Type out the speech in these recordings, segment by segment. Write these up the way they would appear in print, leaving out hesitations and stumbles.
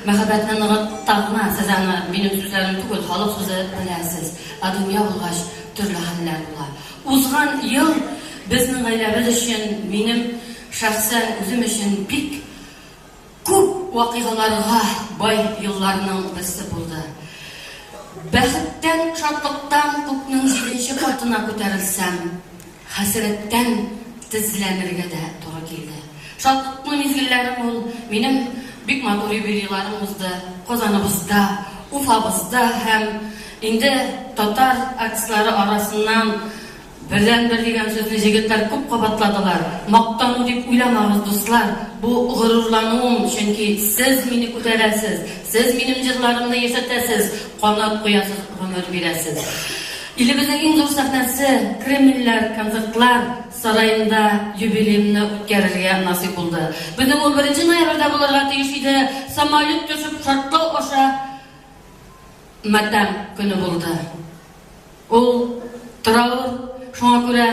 Мәхәббәтне ныгыттагына сез аны минем сүзләрем түгел, халык сүзе беләсез. Дөнья булгач төрле хәлләр була. Узган ел безнең гаиләбез өчен, минем шәхсән үзем өчен бик күп вакыйгаларга бай елларның берсе булды. Бәхеттән, шатлыктан күкнең 7нче катына күтәрелсәм, хәсрәттән тезләнергә дә туры килде. Шатлыклы мизгелләрем ул минем бик матур юбилейларым узды. Казаныбызда, Уфабызда һәм инде татар артистлары арасыннан бердән-бер дигән сүзне җегетләр күп кабатладылар. Мактану дип уйламагыз, дуслар. Бу горурлануым, чөнки сез мине күтәрәсез, сез минем җырларымны яшәтәсез, канат куясыз, гомер бирәсез. Илебезнең иң зур сәхнәсе Кремльләр концертлар сараенда юбилеемне үткәрергә насыйп булды. Безнең 11 ноябрьдә булырга тиеш иде. Самолет төшеп шартлау аша матәм көне булды. Ул траур, шуңа күрә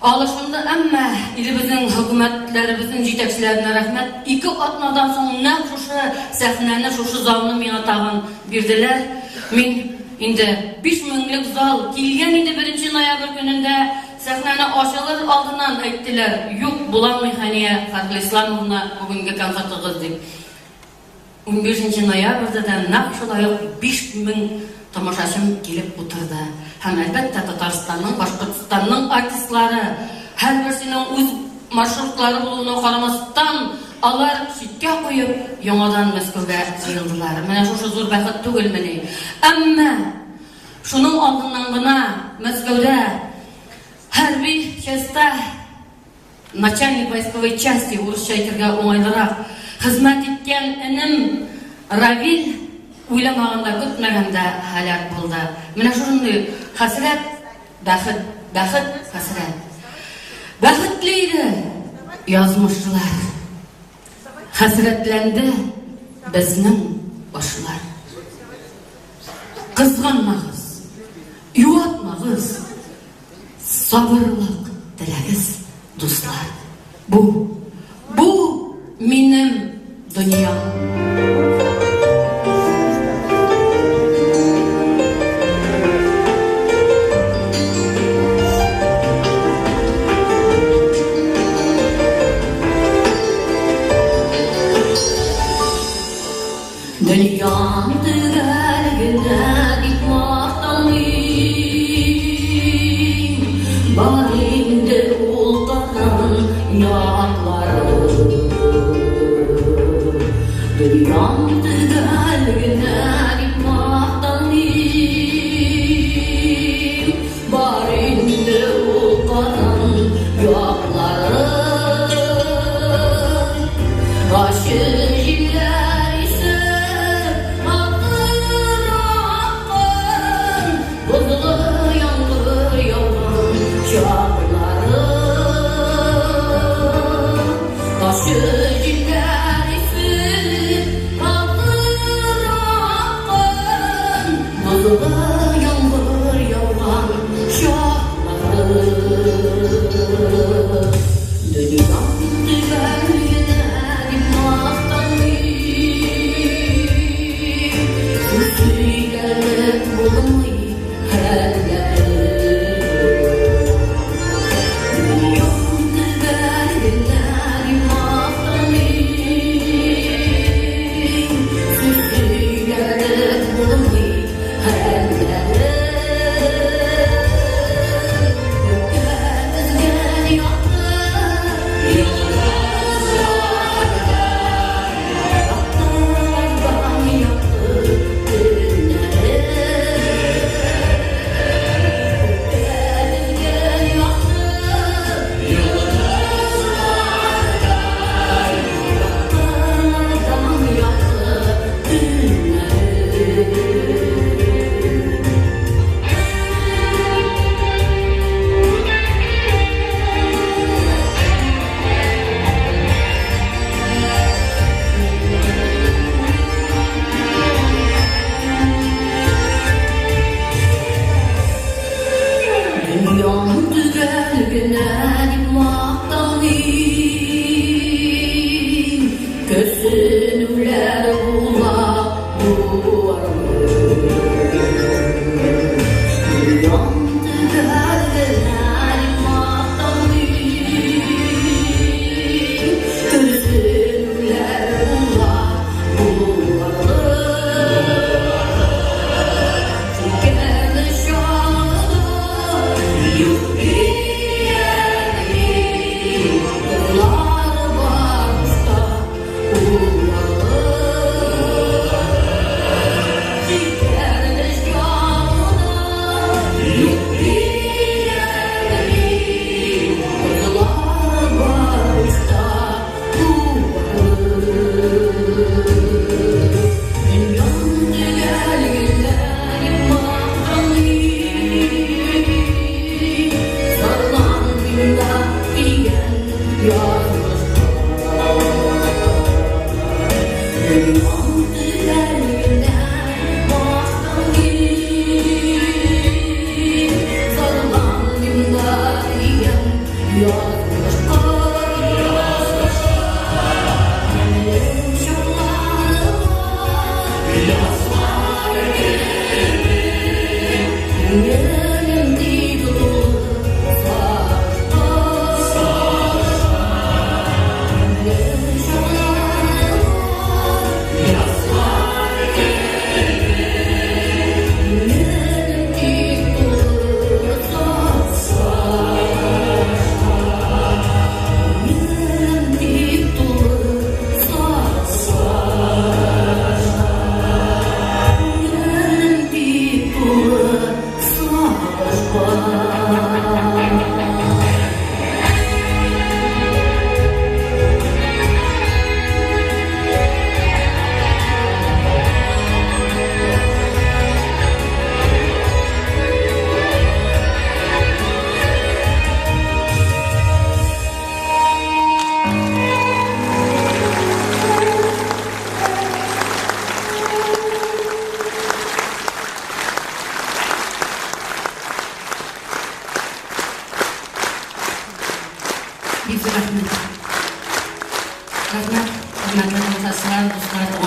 алышынды, әмма илебезнең хөкүмәтләребезнең җитәкчеләренә рәхмәт. 2 атнадан соң нәкъ шушы сәхнәне, шушы залны миңа тагын бирделәр. Мин инде 5000лек зал килгән иде 1 ноябрь көнендә сәхнәне ачылыр алдыннан әйттеләр. Юк, буламый Хәния Фәхрислановна бүгенге концертыгыз дип. 15 ноябрьдә дә нәкъ шулай ук 5000 тамашачым килеп утырды. Һәм әлбәттә Татарстанның, Башкортстанның артистлары һәрберсенең үз маршрутлары булуына карамастан, алар читкә куеп, яңадан Мәскәүгә җыелдылар. Менә шушы зур бәхет түгелмени? Әмма шуның алдыннан гына Мәскәүдә хәрби частьта начальник войсковой части, урысча әйтергә уңайлырак, хезмәт иткән энем Равил уйламаганда, көтмәгәндә һәлак булды. Менә шундый хәсрәт, бәхет, хәсрәт. Бәхетле иде язмышлар. Хәсрәтләнде безнең башлар. Кызганмагыз, юатмагыз, сабырлык теләгез, дуслар. Бу минем дөньям. Dünyam tügel güne dik maqtanıyım, barinde ulqaran yaqları. Dünyam tügel güne dik maqtanıyım, barinde ulqaran yaqları. Aşık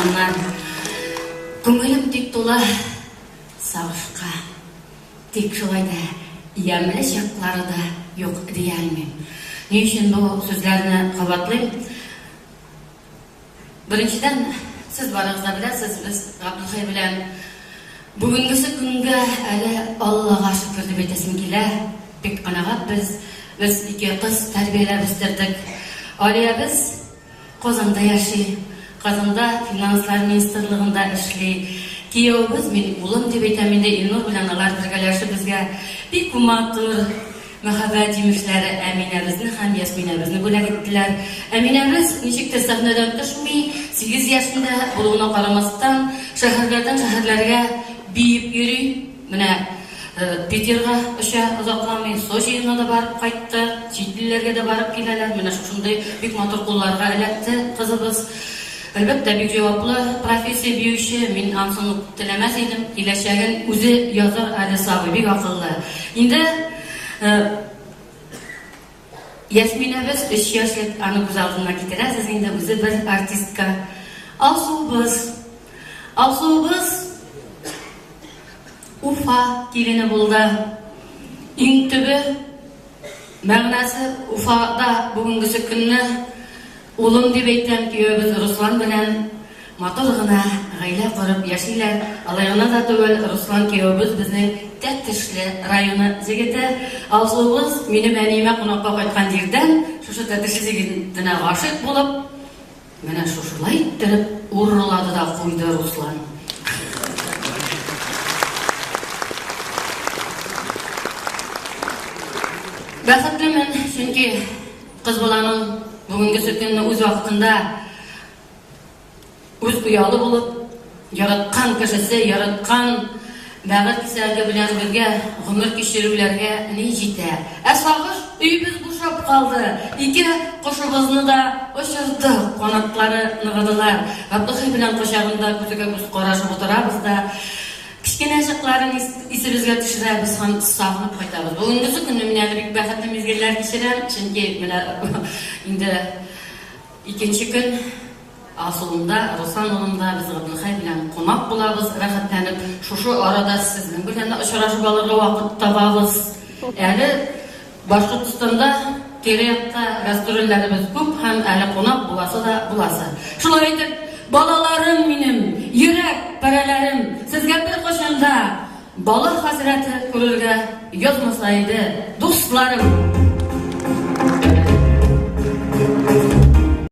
туганнар. Күңелем тик тула сагышка. Тик шулай да ямьле чаклары да юк дия алмыйм. Ни өчен бу сүзләрне кабатлыйм? Беренчедән, сез барыгыз да беләсез, без Габдулхай белән бүгенгесе көнгә әле Аллага шөкер дип әйтәсем килә. Бик канагат без ике кыз тәрбияләп үстердек. Алиябыз Казанда яши, Казанда финанслар министрлыгында эшли. Кияубыз, мин улым дип әйтәм инде, Илнур белән алар бергәләшеп безгә бик матур мәхәббәт җимешләре Әминәбезне һәм Ясминәбезне бүләк иттеләр. Әминәбез ничектер сәхнәдән төшми, 8 яшендә булуына карамастан шәһәрләрдән шәһәрләргә биеп йөри. Менә Питерга оча озакламый, Сочига да барып кайтты, чит илләргә дә барып киләләр. Менә шушындай бик матур кулларга эләкте кызыбыз. Әлбәттә, бик җаваплы профессия биюче. Мин ансын теләмәс идем. Киләчәген үзе язар әле сабый, бик акыллы. Инде Ясминәбез 3 яшьлек, аны күз алдына китерәсез инде, үзе бер артистка. Алсуыбыз Уфа килене булды. Иң төбе мәгънәсе Уфада бүгенгесе көнне улым дип әйтәм, күйәбез Руслан белән матур гына гаилә корып яшиләр. Алай гына да түгел, Руслан күйәбез безнең Тәтешле районы җегете. Алсуыбыз минем әниемә кунакка кайткан җирдән шушы Тәтешле җегетенә гашык булып, менә шушылай иттереп урылады да куйды Руслан. Бәхетлемен, чөнки кыз баланың бүгенге көнне үз вакытында үз уялы булып, яраткан кешесе, яраткан бәгырь кисәге белән бергә гомер кичерүләргә ни җитә. Сагыш өйбез бушап калды. Ике кошыбызны да очырдык, канатлары ныгыдылар. Габдулхай белән кочагында күзгә күз карашып утырабыз да кичкенә чакларын исебезгә төшерәбез һәм сагынып кайтабыз. Бүгенге көнне мин әле бик бәхетле мизгелләр кичерәм, чөнки менә инде икенче көн Асылында, Руслан улында без Габдулхай белән кунак булабыз, рәхәтләнеп. Шушы арада сезнең белән очрашып алырга вакыт табабыз. Әле Башкортстанда тирә-якта гастрольләребез күп һәм әле кунак буласы да буласы. Шулай итеп, балаларым минем, йөрәк пәрәләрем, сезгә бер кашанда бала хәсрәте күрергә язмаса иде, дусларым.